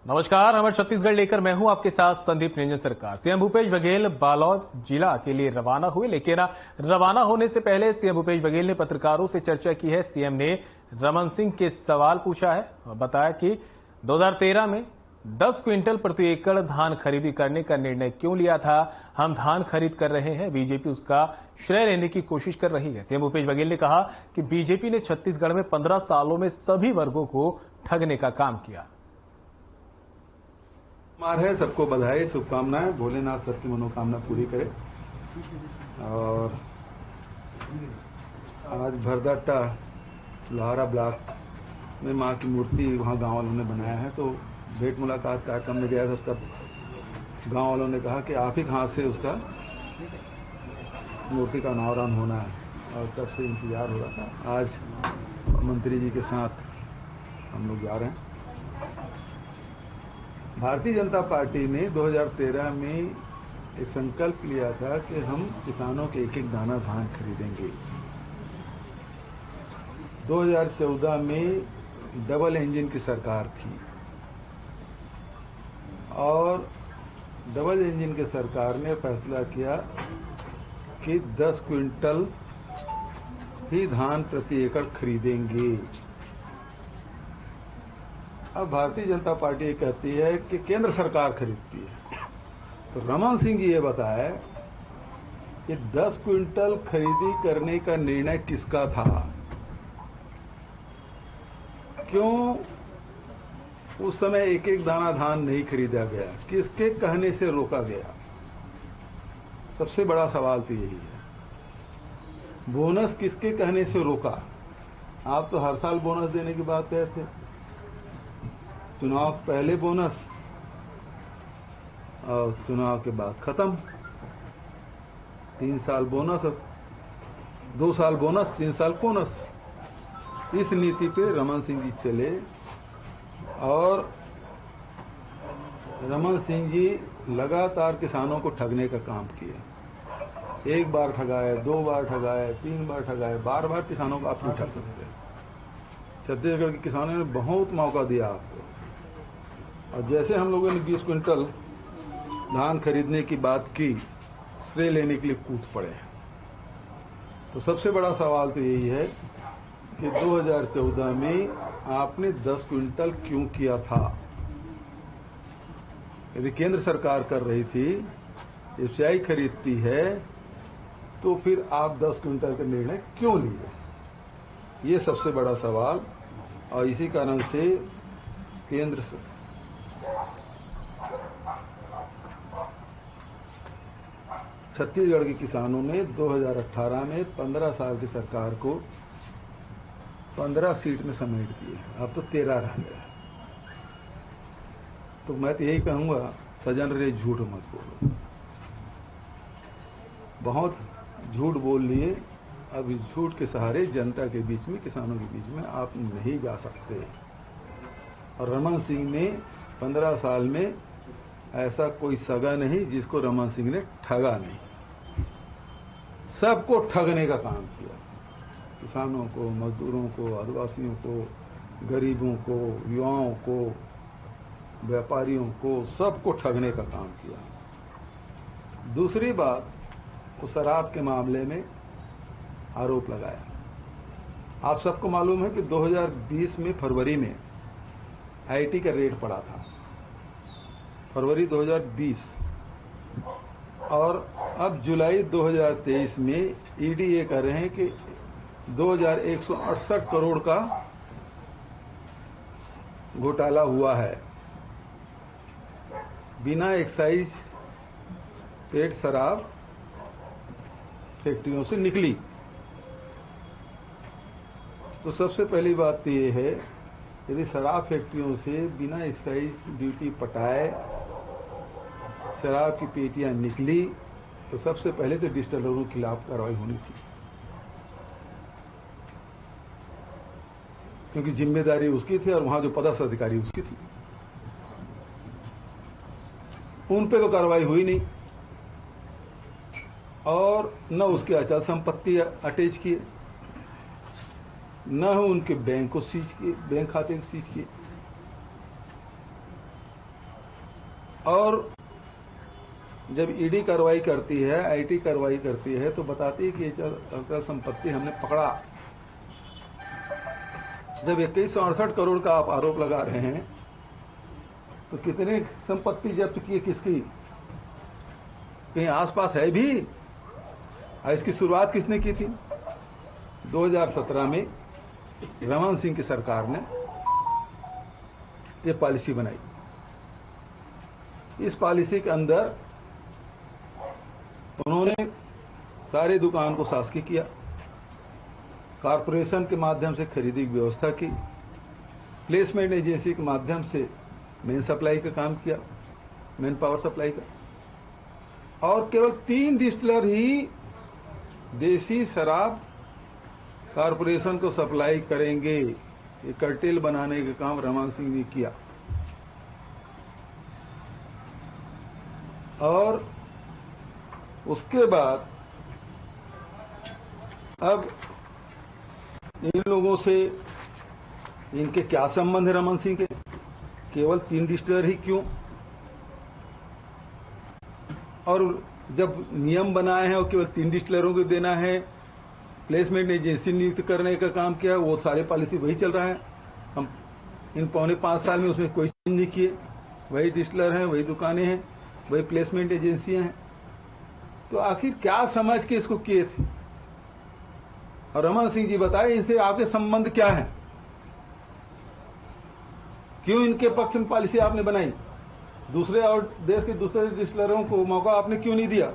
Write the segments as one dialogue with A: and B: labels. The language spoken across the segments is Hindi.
A: नमस्कार, हमारे छत्तीसगढ़ लेकर मैं हूं आपके साथ संदीप निरंजन सरकार। सीएम भूपेश बघेल बालोद जिला के लिए रवाना हुए, लेकिन रवाना होने से पहले सीएम भूपेश बघेल ने पत्रकारों से चर्चा की है। सीएम ने रमन सिंह के सवाल पूछा है और बताया कि 2013 में 10 क्विंटल प्रति एकड़ धान खरीदी करने का निर्णय क्यों लिया था। हम धान खरीद कर रहे हैं, बीजेपी उसका श्रेय लेने की कोशिश कर रही है। सीएम भूपेश बघेल ने कहा कि बीजेपी ने छत्तीसगढ़ में 15 सालों में सभी वर्गों को ठगने का काम किया।
B: है सबको बधाई, शुभकामनाएं। भोलेनाथ सबकी मनोकामना पूरी करे। और आज भरदट्टा लोहारा ब्लॉक में मां की मूर्ति वहां गांव वालों ने बनाया है, तो भेंट मुलाकात कार्यक्रम में गया था। उसका गांव वालों ने कहा कि आप ही हाथ से उसका मूर्ति का अनावरण होना है, और तब से इंतजार हो रहा था। आज मंत्री जी के साथ हम लोग जा रहे हैं। भारतीय जनता पार्टी ने 2013 में एक संकल्प लिया था कि हम किसानों के एक एक दाना धान खरीदेंगे। 2014 में डबल इंजन की सरकार थी, और डबल इंजन की सरकार ने फैसला किया कि 10 क्विंटल ही धान प्रति एकड़ खरीदेंगे। अब भारतीय जनता पार्टी कहती है कि केंद्र सरकार खरीदती है। तो रमन सिंह जी ये बताए कि 10 क्विंटल खरीदी करने का निर्णय किसका था, क्यों उस समय एक एक दाना धान नहीं खरीदा गया, किसके कहने से रोका गया। सबसे बड़ा सवाल तो यही है। बोनस किसके कहने से रोका। आप तो हर साल बोनस देने की बात कहते थे। चुनाव पहले बोनस और चुनाव के बाद खत्म। 3 साल बोनस, 2 साल बोनस, 3 साल बोनस। इस नीति पे रमन सिंह जी चले, और रमन सिंह जी लगातार किसानों को ठगने का काम किए। 1 बार ठगाए, 2 बार ठगाए, 3 बार ठगाए, बार किसानों को आप नहीं ठग सकते। छत्तीसगढ़ के किसानों ने बहुत मौका दिया आपको, और जैसे हम लोगों ने 20 क्विंटल धान खरीदने की बात की, श्रेय लेने के लिए कूद पड़े। तो सबसे बड़ा सवाल तो यही है कि 2014 में आपने 10 क्विंटल क्यों किया था। यदि केंद्र सरकार कर रही थी, एफसीआई खरीदती है, तो फिर आप 10 क्विंटल का निर्णय क्यों लिए। ये सबसे बड़ा सवाल। और इसी कारण से केंद्र छत्तीसगढ़ के किसानों ने 2018 में 15 साल की सरकार को 15 सीट में समेट दिए। अब तो 13 रह गए। तो मैं तो यही कहूंगा, सजन रे झूठ मत बोलो। बहुत झूठ बोल लिए। अब इस झूठ के सहारे जनता के बीच में, किसानों के बीच में आप नहीं जा सकते। और रमन सिंह ने 15 साल में ऐसा कोई सगा नहीं जिसको रमन सिंह ने ठगा नहीं। सबको ठगने का काम किया। किसानों को, मजदूरों को, आदिवासियों को, गरीबों को, युवाओं को, व्यापारियों को, सबको ठगने का काम किया। दूसरी बात, वो शराब के मामले में आरोप लगाया। आप सबको मालूम है कि 2020 में फरवरी में आईटी का रेट पड़ा था, फरवरी 2020, और अब जुलाई 2023 में ईडी ये कह रहे हैं कि 2168 करोड़ का घोटाला हुआ है। बिना एक्साइज पेड शराब फैक्ट्रियों से निकली। तो सबसे पहली बात तो ये है, यदि शराब फैक्ट्रियों से बिना एक्साइज ड्यूटी पटाए शराब की पेटियां निकली, तो सबसे पहले तो डिस्टिलरों के खिलाफ कार्रवाई होनी थी, क्योंकि जिम्मेदारी उसकी थी और वहां जो पदस्थ अधिकारी उसकी थी। उन पे तो कार्रवाई हुई नहीं, और न उसके अचल संपत्ति अटैच किए, न उनके बैंक को सीज किए, बैंक खाते को सीज किए। और जब ईडी कार्रवाई करती है, आईटी कार्रवाई करती है, तो बताती है कि ये अचल संपत्ति हमने पकड़ा। जब 2168 करोड़ का आप आरोप लगा रहे हैं, तो कितने संपत्ति जब्त किए, किसकी? कहीं आसपास है भी? और इसकी शुरुआत किसने की थी? 2017 में रमन सिंह की सरकार ने ये पॉलिसी बनाई। इस पॉलिसी के अंदर उन्होंने सारे दुकान को शासकीय किया, कारपोरेशन के माध्यम से खरीदी की व्यवस्था की, प्लेसमेंट एजेंसी के माध्यम से मेन सप्लाई का काम किया, मेन पावर सप्लाई का, और केवल 3 डिस्टिलर ही देसी शराब कारपोरेशन को सप्लाई करेंगे। ये कार्टेल बनाने का काम रमन सिंह ने किया। और उसके बाद अब इन लोगों से इनके क्या संबंध है रमन सिंह के? केवल 3 डिस्टिलर ही क्यों? और जब नियम बनाए हैं और केवल 3 डिस्टिलरों को देना है, प्लेसमेंट एजेंसी नियुक्त करने का काम किया, वो सारे पॉलिसी वही चल रहा है। हम इन पौने 5 साल में उसमें कोई चेंज नहीं किए, वही डिस्टिलर हैं, वही दुकानें हैं, वही प्लेसमेंट एजेंसियां हैं। तो आखिर क्या समझ के इसको किए थे? और रमन सिंह जी बताए, इनसे आपके संबंध क्या है? क्यों इनके पक्ष में पॉलिसी आपने बनाई? दूसरे और देश के दूसरे डिस्टिलरों को मौका आपने क्यों नहीं दिया?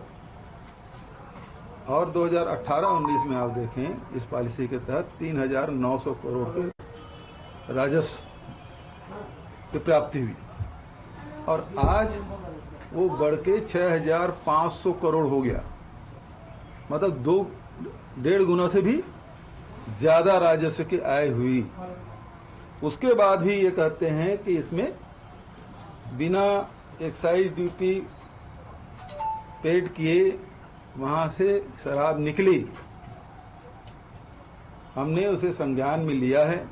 B: और 2018-19 में आप देखें, इस पॉलिसी के तहत 3,900 करोड़ के राजस्व की प्राप्ति हुई, और आज वो बढ़ के 6,500 करोड़ हो गया। मतलब 2.5 गुना से भी ज्यादा राजस्व की आय हुई। उसके बाद भी ये कहते हैं कि इसमें बिना एक्साइज ड्यूटी पेड किए वहां से शराब निकली। हमने उसे संज्ञान में लिया है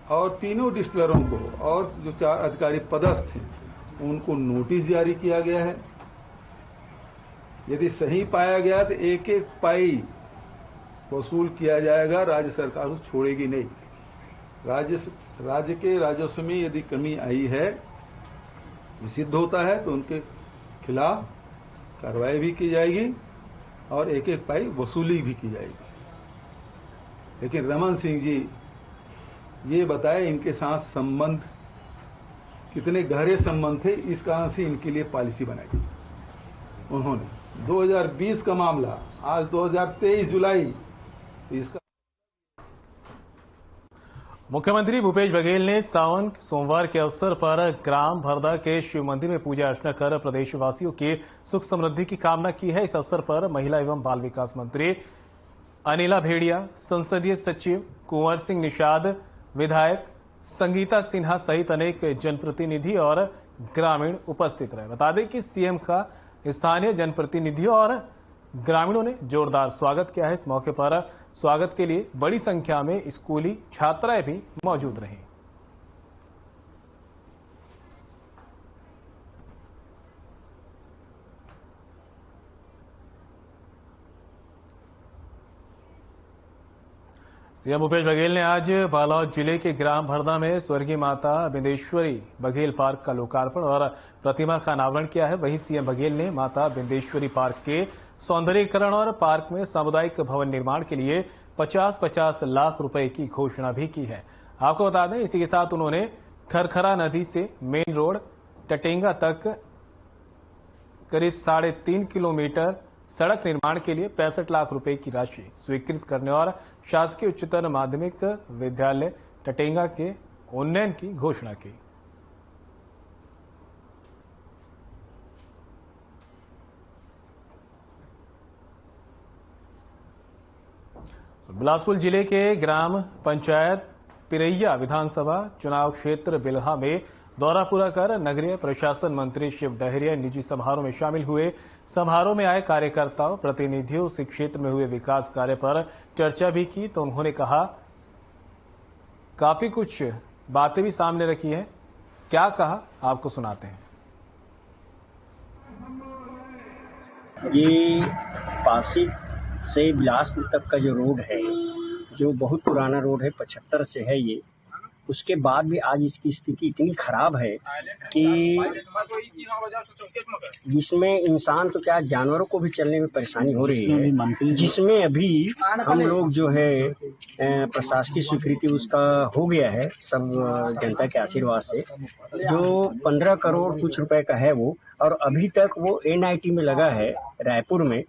B: और तीनों डिस्टिलरों को और जो 4 अधिकारी पदस्थ हैं उनको नोटिस जारी किया गया है। यदि सही पाया गया तो एक एक पाई वसूल किया जाएगा, राज्य सरकार उसे छोड़ेगी नहीं। राज्य के राजस्व में यदि कमी आई है, सिद्ध होता है, तो उनके खिलाफ कार्रवाई भी की जाएगी और एक एक पाई वसूली भी की जाएगी। लेकिन रमन सिंह जी ये बताए इनके साथ संबंध कितने गहरे संबंध थे, इस कारण से इनके लिए पॉलिसी बनाई उन्होंने। 2020 का मामला, आज 2023 जुलाई, इसका
A: मुख्यमंत्री भूपेश बघेल ने सावन सोमवार के अवसर पर ग्राम भरदा के शिव मंदिर में पूजा अर्चना कर प्रदेशवासियों की सुख समृद्धि की कामना की है। इस अवसर पर महिला एवं बाल विकास मंत्री अनिला भेड़िया, संसदीय सचिव कुंवर सिंह निषाद, विधायक संगीता सिन्हा सहित अनेक जनप्रतिनिधि और ग्रामीण उपस्थित रहे। बता दें कि सीएम का स्थानीय जनप्रतिनिधियों और ग्रामीणों ने जोरदार स्वागत किया है। इस मौके पर स्वागत के लिए बड़ी संख्या में स्कूली छात्राएं भी मौजूद रहीं। सीएम भूपेश बघेल ने आज बालोद जिले के ग्राम भरदा में स्वर्गीय माता बिंदेश्वरी बघेल पार्क का लोकार्पण और प्रतिमा का अनावरण किया है। वहीं सीएम बघेल ने माता बिंदेश्वरी पार्क के सौंदर्यीकरण और पार्क में सामुदायिक भवन निर्माण के लिए 50-50 लाख रुपए की घोषणा भी की है। आपको बता दें, इसी के साथ उन्होंने खरखरा नदी से मेन रोड टटेंगा तक करीब 3.5 किलोमीटर सड़क निर्माण के लिए 65 लाख रुपए की राशि स्वीकृत करने और शासकीय उच्चतर माध्यमिक विद्यालय टटेंगा के उन्नयन की घोषणा की। बिलासपुर जिले के ग्राम पंचायत पिरैया विधानसभा चुनाव क्षेत्र बिल्हा में दौरा पूरा कर नगरीय प्रशासन मंत्री शिव डहरिया निजी समारोह में शामिल हुए। समारोह में आए कार्यकर्ताओं प्रतिनिधियों से क्षेत्र में हुए विकास कार्य पर चर्चा भी की, तो उन्होंने कहा काफी कुछ बातें भी सामने रखी हैं। क्या कहा आपको सुनाते हैं।
C: ये पासिक से बिलासपुर तक का जो रोड है, जो बहुत पुराना रोड है, 75 से है ये, उसके बाद भी आज इसकी स्थिति इतनी खराब है कि जिसमें इंसान तो क्या जानवरों को भी चलने में परेशानी हो रही है, जिसमें अभी हम लोग जो है प्रशासकीय स्वीकृति उसका हो गया है सब जनता के आशीर्वाद से, जो 15 करोड़ कुछ रुपए का है वो, और अभी तक वो NIT में लगा है रायपुर में।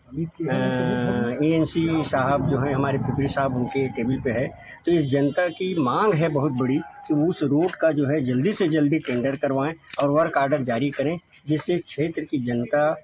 C: ANC साहब जो है हमारे पिपरी साहब, उनके टेबल पे है। तो इस जनता की मांग है बहुत बड़ी कि उस रोड का जो है जल्दी से जल्दी टेंडर करवाएं और वर्क आर्डर जारी करें, जिससे क्षेत्र की जनता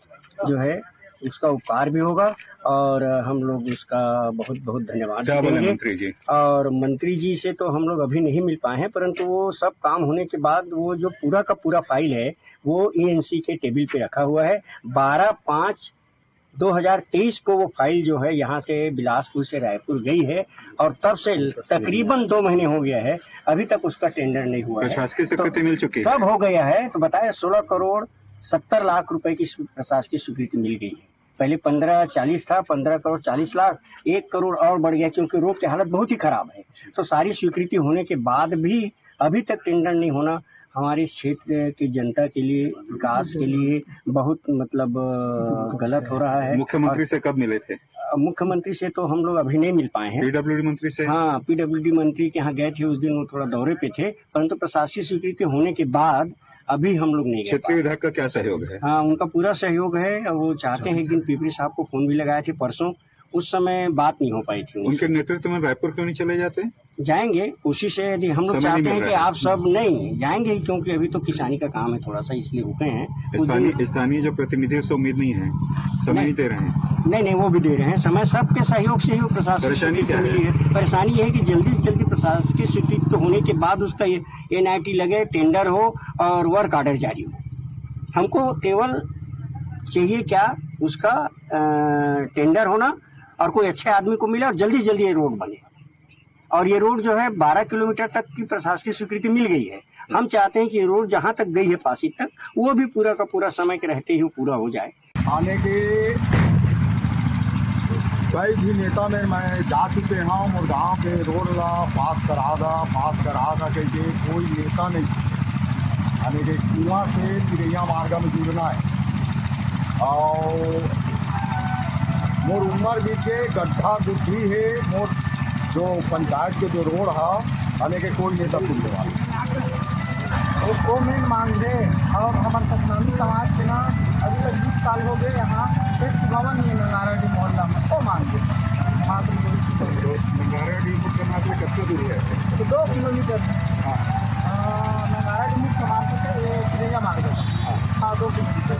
C: जो है उसका उपकार भी होगा और हम लोग उसका बहुत बहुत धन्यवाद देंगे।
D: मंत्री जी
C: और मंत्री जी से तो हम लोग अभी नहीं मिल पाए हैं, परंतु वो सब काम होने के बाद वो जो पूरा का पूरा फाइल है वो ANC के टेबल पे रखा हुआ है। 12/5/2023 को वो फाइल जो है यहाँ से बिलासपुर से रायपुर गई है और तब से तकरीबन 2 महीने हो गया है, अभी तक उसका टेंडर नहीं हुआ है।
D: प्रशासकीय स्वीकृति मिल चुकी है,
C: सब हो गया है। तो बताया 16 करोड़ 70 लाख रुपए की प्रशासकीय स्वीकृति मिल गई है। पहले 15-40 था, 15 करोड़ 40 लाख, 1 करोड़ और बढ़ गया क्योंकि रोड की हालत बहुत ही खराब है। तो सारी स्वीकृति होने के बाद भी अभी तक टेंडर नहीं होना हमारे क्षेत्र की जनता के लिए, विकास के लिए बहुत मतलब गलत हो रहा है।
D: मुख्यमंत्री से कब मिले थे?
C: मुख्यमंत्री से तो हम लोग अभी नहीं मिल पाए हैं।
D: PWD मंत्री से?
C: हाँ, PWD मंत्री के यहाँ गए थे, उस दिन वो थोड़ा दौरे पे थे, परंतु प्रशासकीय स्वीकृति होने के बाद अभी हम लोग नहीं गए।
D: क्षेत्रीय विधायक का क्या सहयोग है?
C: हाँ, उनका पूरा सहयोग है। वो चाहते हैं, एक दिन पिपरी साहब को फोन भी लगाए थे परसों, उस समय बात नहीं हो पाई थी।
D: उनके नेतृत्व में रायपुर क्यों नहीं चले जाते?
C: जाएंगे, कोशिश है। यदि हम लोग चाहते हैं कि आप सब नहीं जाएंगे, क्योंकि अभी तो किसानी का काम है थोड़ा सा, इसलिए रुके हैं।
D: स्थानीय जो प्रतिनिधि से उम्मीद नहीं है, समय नहीं दे रहे हैं?
C: नहीं, वो भी दे रहे हैं समय, सबके सहयोग से ही वो प्रशासन
D: परेशानी क्या है?
C: परेशानी ये है कि जल्दी से जल्दी प्रशासकीय स्वीकृति तो होने के बाद उसका NIT लगे, टेंडर हो और वर्क आर्डर जारी हो। हमको केवल चाहिए क्या, उसका टेंडर होना और कोई अच्छे आदमी को मिले और जल्दी से जल्दी ये रोड बने। और ये रोड जो है 12 किलोमीटर तक की प्रशासकीय स्वीकृति मिल गई है। हम चाहते हैं कि ये रोड जहां तक गई है पासी तक, वो भी पूरा का पूरा समय के रहते ही पूरा हो जाए।
B: आने के कई भी नेता में मैं जा चुके हैं और गाँव के रोड ला पास करा दा कहिए कोई नेता नहीं। आने के कुआं से चिड़ैया मार्ग में जुड़ना है और मोर उम्र भी के गड्ढा गुड्ढी है। मोर जो पंचायत के जो रोड है आने के कोई नेता सुनने वाले
E: वो मेन मांग है। और हमारे सतनामी समाज के ना अभी तक 20 साल हो गए यहाँ एक भवन नहीं है नारायणी मोहल्ला में, वो मांग है।
D: नारायणी मुख्य मार्ग कब से दूर है?
E: तो 2 किलोमीटर नारायणी मुख्य मार्ग से ये चिड़ैया मार्ग है। हाँ, 2 किलोमीटर।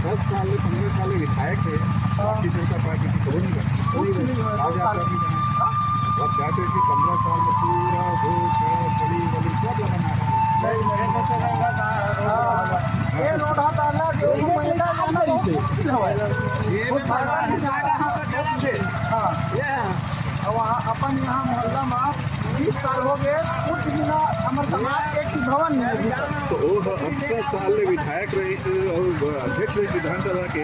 D: 10 साल 15 साल विधायक है, भारतीय जनता पार्टी की खबर नहीं करती। और चाहते हैं कि 15 साल में पूरा रोड गली वली सब लगाना है।
E: ये रोड आता है ना, जो वहाँ अपन यहाँ मोहल्ला में 20 साल हो गए, कुछ बिना हमारे समाज एक भवन नहीं है।
D: तो 10 साल विधायक रहीस और अध्यक्ष रहीस विधानसभा के,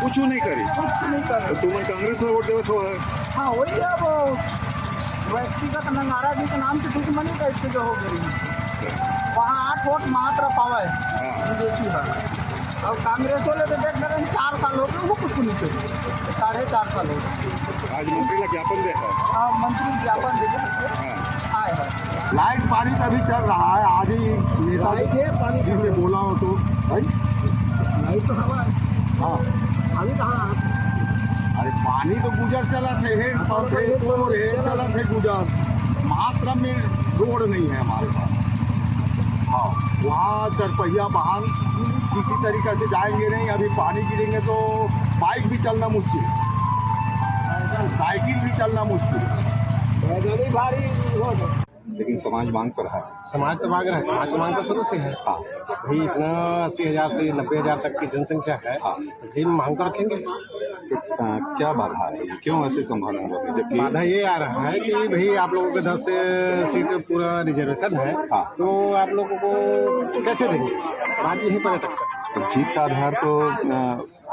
D: कुछ नहीं करी। तो तुम्हें कांग्रेस में वोट देवत हो?
E: हाँ, वही है वो व्यक्तिगत नंगारा जी के नाम से दुश्मनी का स्थिति हो गई। वहाँ 8 वोट मात्र पावे बीजेपी है और कांग्रेस वाले तो देख रहे हैं 4 साल हो गए, वो कुछ नहीं चाहिए। 4.5 साल हो गए।
D: आज मंत्री का ज्ञापन देखा?
E: हाँ, मंत्री ज्ञापन देखे आए हैं।
B: लाइट पानी का भी चल रहा है। आज ही नेता
E: पानी
B: जिसे बोला हो तो भाई
E: नहीं तो हवा।
B: हाँ,
E: अभी कहाँ?
B: अरे पानी तो गुजर चला थे, चला थे गुजर, मात्रा में रोड नहीं है हमारे पास। हाँ, वहाँ 4 पहिया वाहन किसी तरीके से जाएंगे नहीं। अभी पानी गिरेंगे तो बाइक भी चलना मुश्किल, साइकिल भी चलना मुश्किल, भारी रोड।
D: लेकिन समाज मांग पर है।
F: समाज तो मांग रहा है, समाज तो मांग तो शुरू से है।
D: हाँ,
F: भाई इतना 80,000 से 90,000 तक की जनसंख्या है।
D: हाँ,
F: फिर मांग तो रखेंगे।
D: तो क्या बाधा है, क्यों ऐसे संभालना होगा? जबकि
F: बाधा ये आ रहा है कि भाई आप लोगों के 10 सीट पूरा रिजर्वेशन है।
D: हाँ,
F: तो आप लोगों को कैसे देंगे? बात यही पर अटकता है।
D: तो जीत का आधार तो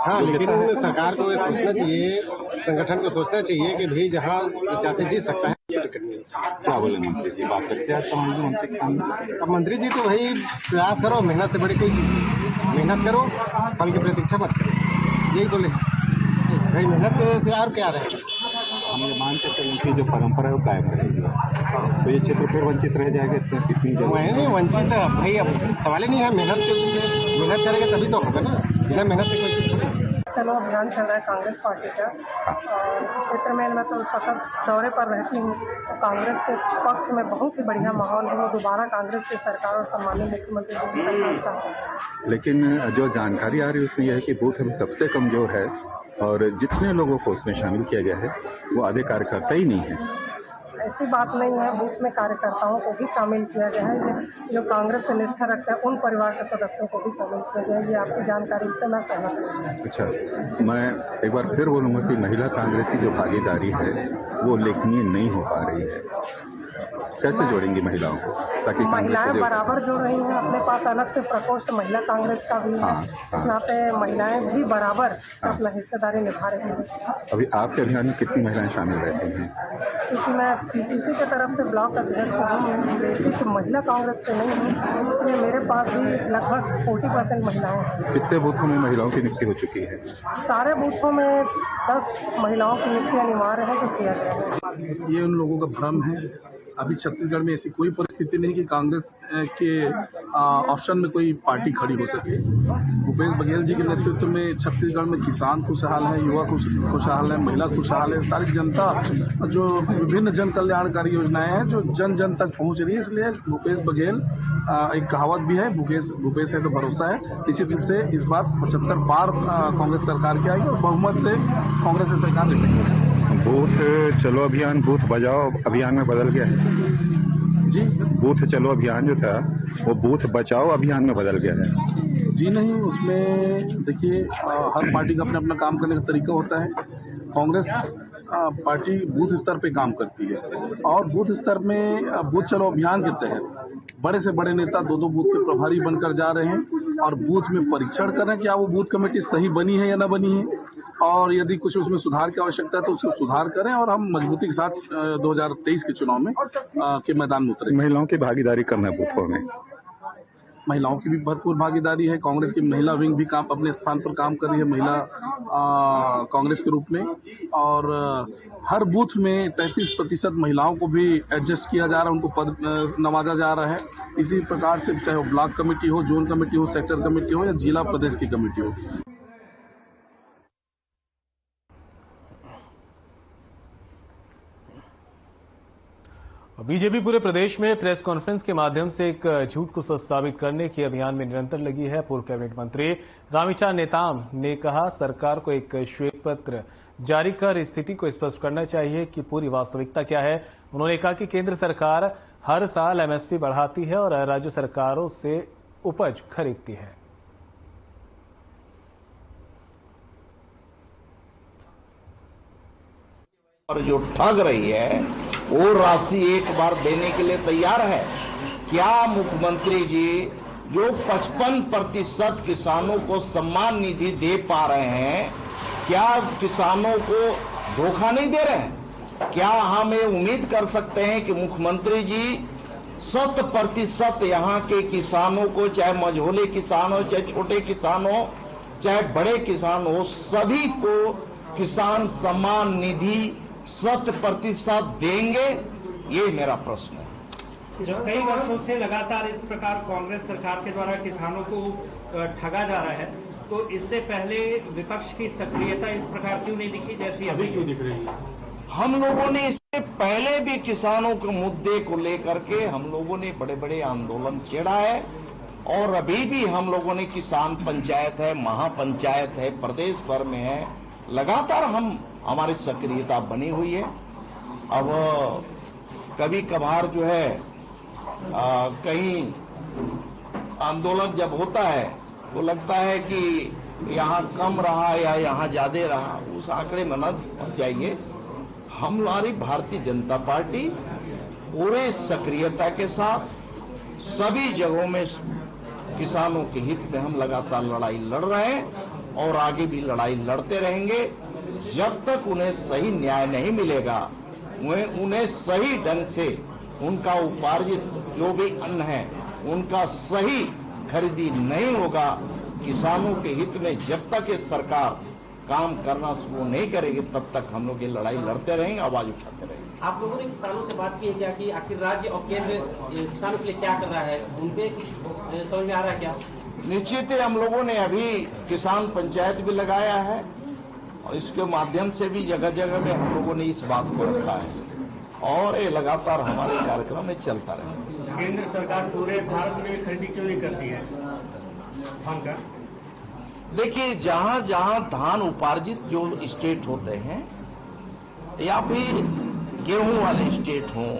F: हाँ, लेकिन सरकार को ये सोचना चाहिए, संगठन को सोचना चाहिए कि भाई जहाँ जाते जी सकता है टिकट मिले।
D: क्या बोले मंत्री जी, बात करते हैं तो मंत्री के सामने।
F: अब मंत्री जी तो वही प्रयास करो, मेहनत से बड़ी कोई चीज नहीं, मेहनत करो, फल की प्रतीक्षा मत करो, यही बोले भाई, मेहनत से और क्या रहेगा।
D: हम ये मानते चलें कि जो परंपरा है वो कायम रहेगी, तो ये क्षेत्र फिर वंचित रह जाएगा कितनी जगह।
F: नहीं वंचित भाई, अब सवाल ही नहीं है, मेहनत करेंगे तभी तो होगा ना, बिना मेहनत से कोई चीज नहीं।
G: चलो अभियान चल रहा है कांग्रेस पार्टी का, और क्षेत्र में मैं तो सतत दौरे पर रहती हूँ, तो कांग्रेस के पक्ष में बहुत ही बढ़िया माहौल है। वो दोबारा कांग्रेस की सरकार और सम्मानित मुख्यमंत्री जी की सरकार चाहते हैं।
D: लेकिन जो जानकारी आ रही है उसमें यह है कि बूथ अभी सबसे कमजोर है, और जितने लोगों को उसमें शामिल किया गया है वो आधे कार्यकर्ता ही नहीं है।
G: ऐसी बात नहीं है, बूथ में कार्यकर्ताओं को भी शामिल किया गया है, जो कांग्रेस से निष्ठा रखते हैं उन परिवार के सदस्यों को भी शामिल किया गया है। ये आपकी जानकारी से मैं सहमत हूँ।
D: अच्छा, मैं एक बार फिर बोलूंगा कि महिला कांग्रेस की जो भागीदारी है वो उल्लेखनीय नहीं हो पा रही है। कैसे जोड़ेंगी महिलाओं को, ताकि
G: महिलाएं बराबर जुड़ रही हैं। अपने पास अलग से प्रकोष्ठ महिला कांग्रेस का भी है, यहाँ पे महिलाएं भी बराबर अपना हिस्सेदारी निभा रही हैं।
D: अभी आपके अभियान में कितनी महिलाएं शामिल रहती हैं?
G: क्योंकि मैं पीसीसी की तरफ से ब्लॉक अध्यक्ष हूँ, बेसिक महिला कांग्रेस से नहीं हूँ, इसलिए मेरे पास भी लगभग 40% महिलाएं हैं।
D: कितने बूथों में महिलाओं की नियुक्ति हो चुकी है?
G: सारे बूथों में 10 महिलाओं की नियुक्ति अनिवार्य है, जो किया गया है।
H: ये उन लोगों का भ्रम है। अभी छत्तीसगढ़ में ऐसी कोई परिस्थिति नहीं कि कांग्रेस के ऑप्शन में कोई पार्टी खड़ी हो सके। भूपेश बघेल जी के नेतृत्व में छत्तीसगढ़ में किसान खुशहाल है, युवा खुशहाल है, महिला खुशहाल है, सारी जनता जो विभिन्न जन कल्याणकारी योजनाएं हैं जो जन जन तक पहुंच रही है। इसलिए भूपेश बघेल, एक कहावत भी है, भूपेश है तो भरोसा है। निश्चित रूप से इस बार 75 पार कांग्रेस सरकार की आएगी और बहुमत से कांग्रेस से सरकार निकलेगी।
D: बूथ चलो अभियान बूथ बचाओ अभियान में बदल गया है
H: जी।
D: बूथ चलो अभियान जो था वो बूथ बचाओ अभियान में बदल गया है।
H: जी नहीं, उसमें देखिए हर पार्टी का अपना अपना काम करने का तरीका होता है। कांग्रेस पार्टी बूथ स्तर पे काम करती है, और बूथ स्तर में बूथ चलो अभियान के तहत बड़े से बड़े नेता 2-2 बूथ के प्रभारी बनकर जा रहे हैं और बूथ में परीक्षण कर रहे हैं कि वो बूथ कमेटी सही बनी है या न बनी है, और यदि कुछ उसमें सुधार की आवश्यकता है तो उसको सुधार करें, और हम मजबूती के साथ 2023 के चुनाव में के मैदान में उतरें।
D: महिलाओं की भागीदारी करना है बूथों में,
H: महिलाओं की भी भरपूर भागीदारी है। कांग्रेस की महिला विंग भी काम अपने स्थान पर काम कर रही है महिला कांग्रेस के रूप में, और हर बूथ में 33% महिलाओं को भी एडजस्ट किया जा रहा है, उनको पद नवाजा जा रहा है। इसी प्रकार से चाहे वो ब्लॉक कमेटी हो, जोन कमेटी हो, सेक्टर कमेटी हो या जिला प्रदेश की कमेटी हो।
A: बीजेपी पूरे प्रदेश में प्रेस कॉन्फ्रेंस के माध्यम से एक झूठ को सच साबित करने के अभियान में निरंतर लगी है। पूर्व कैबिनेट मंत्री रामविचार नेताम ने कहा, सरकार को एक श्वेत पत्र जारी कर स्थिति को स्पष्ट करना चाहिए कि पूरी वास्तविकता क्या है। उन्होंने कहा कि केंद्र सरकार हर साल एमएसपी बढ़ाती है और राज्य सरकारों से उपज खरीदती है।
I: और जो ठग रही है वो राशि एक बार देने के लिए तैयार है क्या? मुख्यमंत्री जी जो 55% किसानों को सम्मान निधि दे पा रहे हैं, क्या किसानों को धोखा नहीं दे रहे हैं? क्या हम ये उम्मीद कर सकते हैं कि मुख्यमंत्री जी 100% यहाँ के किसानों को, चाहे मझोले किसान हो, चाहे छोटे किसान हो, चाहे बड़े किसान हो, सभी को किसान सम्मान निधि 100% देंगे? ये मेरा प्रश्न है।
J: जो कई वर्षों से लगातार इस प्रकार कांग्रेस सरकार के द्वारा किसानों को ठगा जा रहा है, तो इससे पहले विपक्ष की सक्रियता इस प्रकार क्यों नहीं दिखी जैसी अभी क्यों दिख रही है?
I: हम लोगों ने इससे पहले भी किसानों के मुद्दे को लेकर के हम लोगों ने बड़े बड़े आंदोलन छेड़ा है, और अभी भी हम लोगों ने किसान पंचायत है, महापंचायत है, प्रदेश भर में है, लगातार हमारी सक्रियता बनी हुई है। अब कभी कभार जो है कहीं आंदोलन जब होता है तो लगता है कि यहाँ कम रहा या यहाँ ज्यादा रहा, उस आंकड़े में न पहुंच जाइए। हमारी भारतीय जनता पार्टी पूरे सक्रियता के साथ सभी जगहों में किसानों के हित में हम लगातार लड़ाई लड़ रहे हैं, और आगे भी लड़ाई लड़ते रहेंगे जब तक उन्हें सही न्याय नहीं मिलेगा, उन्हें सही ढंग से उनका उपार्जित जो भी अन्न है उनका सही खरीदी नहीं होगा। किसानों के हित में जब तक ये सरकार काम करना शुरू नहीं करेगी तब तक हम लोग ये लड़ाई लड़ते रहेंगे, आवाज उठाते रहेंगे।
K: आप लोगों ने किसानों से बात की है क्या कि आखिर राज्य और केंद्र किसानों के लिए क्या कर रहा है, उनपे कुछ समझ में आ रहा है क्या?
I: निश्चित ही हम लोगों ने अभी किसान पंचायत भी लगाया है और इसके माध्यम से भी जगह जगह में हम लोगों ने इस बात को रखा है और ये लगातार हमारे कार्यक्रम में चलता रहेगा।
J: केंद्र सरकार पूरे भारत में खरीदी क्यों नहीं करती है धान का?
I: देखिए, जहां जहां धान उपार्जित जो स्टेट होते हैं या फिर गेहूं वाले स्टेट हों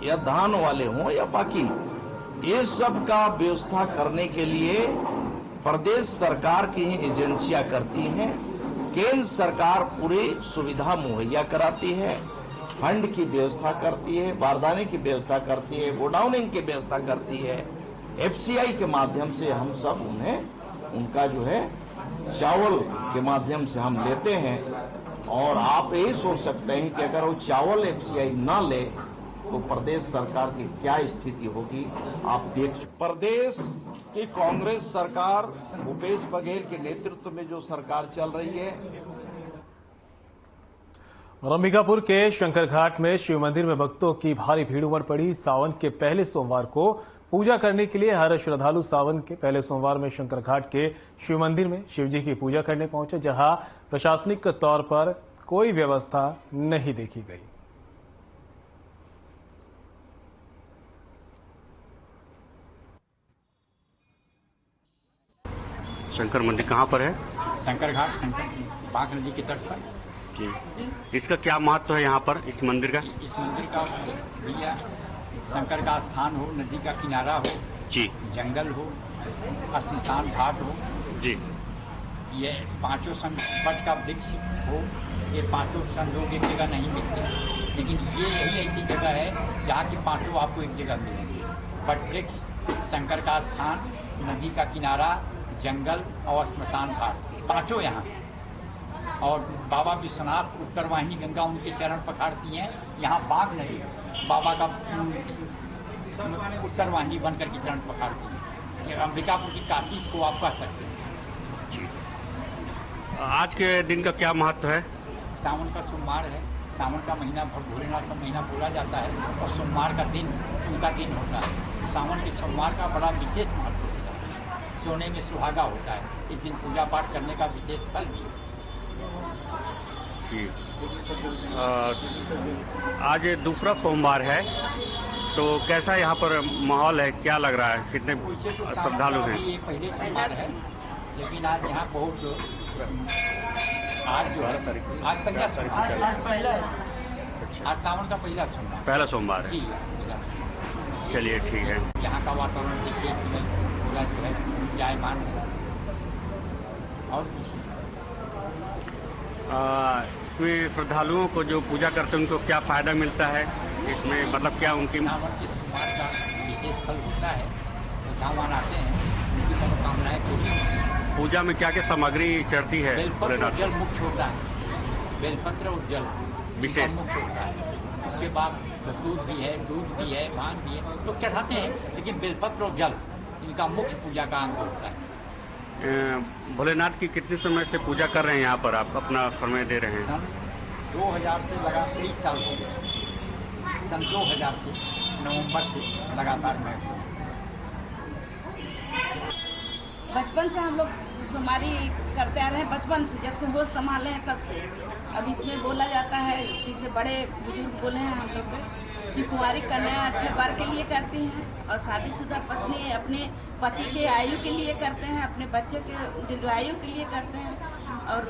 I: या धान वाले हों या बाकी, ये सब का व्यवस्था करने के लिए प्रदेश सरकार की ही एजेंसियां करती हैं। केंद्र सरकार पूरी सुविधा मुहैया कराती है, फंड की व्यवस्था करती है, बारदाने की व्यवस्था करती है, गोडाउनिंग की व्यवस्था करती है। एफसीआई के माध्यम से हम सब उन्हें उनका जो है चावल के माध्यम से हम लेते हैं और आप यही सोच सकते हैं कि अगर वो चावल एफसीआई ना ले तो प्रदेश सरकार की क्या स्थिति होगी, आप देख। प्रदेश की कांग्रेस सरकार भूपेश बघेल के नेतृत्व में जो सरकार चल रही है।
A: और अंबिकापुर के शंकर घाट में शिव मंदिर में भक्तों की भारी भीड़ उमड़ पड़ी। सावन के पहले सोमवार को पूजा करने के लिए हर श्रद्धालु सावन के पहले सोमवार में शंकर घाट के शिव मंदिर में शिव जी की पूजा करने पहुंचे, जहां प्रशासनिक तौर पर कोई व्यवस्था नहीं देखी गई।
L: शंकर मंदिर कहाँ पर है?
M: शंकर घाट, शंकर बाघ नदी के तट पर
L: जी। इसका क्या महत्व है यहाँ पर, इस मंदिर का?
M: इस मंदिर का भैया शंकर का स्थान हो, नदी का किनारा हो
L: जी,
M: जंगल हो, श्मशान घाट हो
L: जी,
M: ये पांचों वट का वृक्ष हो, ये पांचों लोग एक जगह नहीं मिलते, लेकिन ये यही ऐसी जगह है जहाँ के पांचों आपको एक जगह मिलेंगे। वट वृक्ष, शंकर का स्थान, नदी का किनारा, जंगल और श्मशान घाट, पांचों यहाँ। और बाबा विश्वनाथ उत्तरवाहिनी गंगा उनके चरण पखाड़ती हैं। यहाँ बाघ नदी बाबा का उत्तरवाहिनी बनकर के चरण पखाड़ती है। ये अंबिकापुर की काशी इसको आप कह सकते हैं।
L: आज के दिन का क्या महत्व है?
M: सावन का सोमवार है, सावन का महीना भोलेनाथ का महीना बोला जाता है और सोमवार का दिन उनका दिन होता है। सावन के सोमवार का बड़ा विशेष महत्व होता है, सोने में सुहागा होता है। इस दिन पूजा पाठ करने का विशेष फल भी है।
L: आज दूसरा सोमवार है, तो कैसा यहाँ पर माहौल है, क्या लग रहा है, कितने श्रद्धालु हैं?
M: ये पहले सोमवार है, लेकिन आज यहाँ बहुत आज जो है आज पहला सोमवार, आज सावन का पहला सोमवार
L: है
M: जी।
L: चलिए ठीक है।
M: यहाँ का वातावरण देखिए पूरा जो है जायमान है और कुछ
L: इसमें श्रद्धालुओं को जो पूजा करते हैं उनको क्या फायदा मिलता है इसमें, मतलब क्या उनकी
M: सावन के सोमवार का विशेष फल होता है। श्रद्धावान आते हैं, उनकी मनोकामनाएं पूरी।
L: पूजा में क्या क्या सामग्री चढ़ती है?
M: बेलपत्र और जल मुख्य होता है, बेलपत्र और जल
L: विशेष
M: मुख्य होता है। उसके बाद दूध भी है, भांग भी है, लोग चढ़ाते हैं, लेकिन बेलपत्र और जल इनका मुख्य पूजा का अंग होता है।
L: भोलेनाथ की कितने समय से पूजा कर रहे हैं यहाँ पर, आप अपना समय दे रहे हैं?
M: सन 2000 से लगा 23 साल हो गए। सन 2000 से नवंबर से लगातार मैं
N: बचपन से हम लोग सोमवारी करते आ रहे हैं, बचपन से जब से होश संभाले हैं तब से। अब इसमें बोला जाता है, जिसे बड़े बुजुर्ग बोले हैं हम लोग कि कुंवारी कन्या अच्छे वर के लिए करती हैं और शादीशुदा पत्नी अपने पति के आयु के लिए करते हैं, अपने बच्चे के दीर्घायु के लिए करते हैं और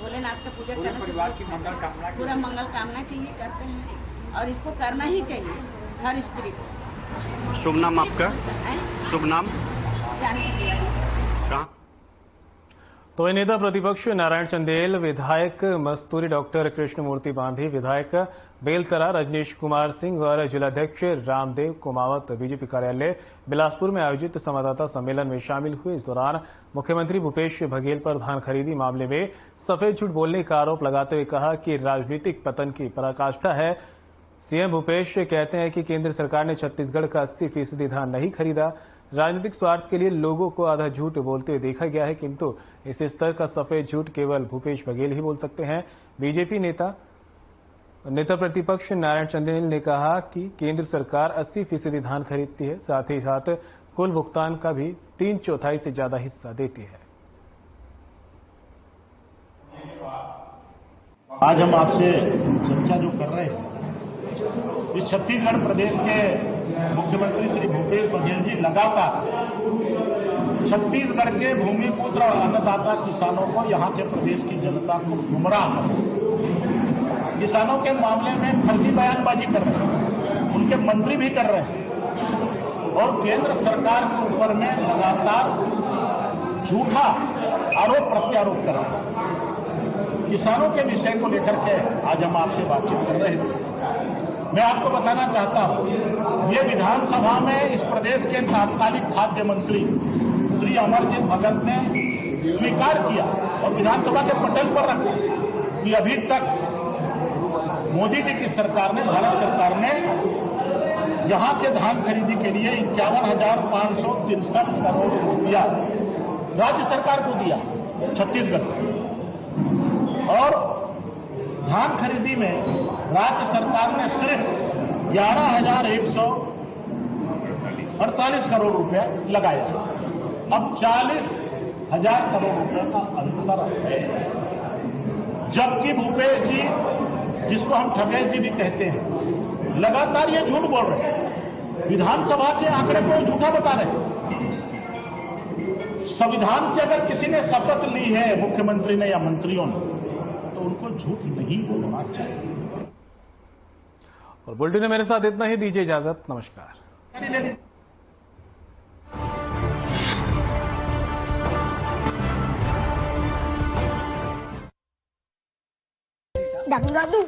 N: भोलेनाथ का पूजा करने
M: परिवार की मंगल कामना,
N: पूरा मंगल कामना के लिए करते हैं और इसको करना ही चाहिए हर स्त्री को।
L: शुभ नाम आपका? शुभ नाम?
N: जानकी तिवारी।
L: कहाँ?
A: तो ये नेता प्रतिपक्ष नारायण चंदेल, विधायक मस्तूरी डॉक्टर कृष्णमूर्ति बांधी, विधायक बेलतरा रजनीश कुमार सिंह और जिलाध्यक्ष रामदेव कुमावत बीजेपी कार्यालय बिलासपुर में आयोजित संवाददाता सम्मेलन में शामिल हुए। इस दौरान मुख्यमंत्री भूपेश बघेल पर धान खरीदी मामले में सफेद झूठ बोलने का आरोप लगाते हुए कहा कि राजनीतिक पतन की पराकाष्ठा है। सीएम भूपेश कहते हैं कि केंद्र सरकार ने छत्तीसगढ़ का 80% धान नहीं खरीदा। राजनीतिक स्वार्थ के लिए लोगों को आधा झूठ बोलते हुए देखा गया है, किंतु इस स्तर का सफेद झूठ केवल भूपेश बघेल ही बोल सकते हैं। बीजेपी नेता प्रतिपक्ष नारायण चंदेल ने कहा कि केंद्र सरकार 80% धान खरीदती है, साथ ही साथ कुल भुगतान का भी 3/4 से ज्यादा हिस्सा देती है।
O: आज हम आपसे चर्चा जो कर रहे हैं, इस छत्तीसगढ़ प्रदेश के मुख्यमंत्री श्री भूपेश बघेल जी लगातार छत्तीसगढ़ के भूमिपुत्र और अन्नदाता किसानों को, यहाँ के प्रदेश की जनता को गुमराह कर रहे हैं। किसानों के मामले में फर्जी बयानबाजी कर रहे हैं, उनके मंत्री भी कर रहे हैं और केंद्र सरकार के ऊपर में लगातार झूठा आरोप प्रत्यारोप कर रहे हैं। किसानों के विषय को लेकर के आज हम आपसे बातचीत कर रहे हैं। मैं आपको बताना चाहता हूं, ये विधानसभा में इस प्रदेश के तात्कालिक खाद्य मंत्री श्री अमरजीत भगत ने स्वीकार किया और विधानसभा के पटल पर रखा कि अभी तक मोदी जी की सरकार ने, भारत सरकार ने यहां के धान खरीदी के लिए 51,563 करोड़ रुपया राज्य सरकार को दिया छत्तीसगढ़ को, और धान खरीदी में राज्य सरकार ने सिर्फ 11,148 करोड़ रुपया लगाया। अब 40,000 करोड़ रुपए का अंतर है। जबकि भूपेश जी, जिसको हम ठगेश जी भी कहते हैं, लगातार ये झूठ बोल रहे हैं, विधानसभा के आंकड़े को झूठा बता रहे हैं। संविधान की अगर किसी ने शपथ ली है, मुख्यमंत्री ने या मंत्रियों ने, तो उनको झूठ नहीं बोलना चाहिए।
A: और बुलेटिन में मेरे साथ इतना ही, दीजिए इजाजत, नमस्कार।
P: दादू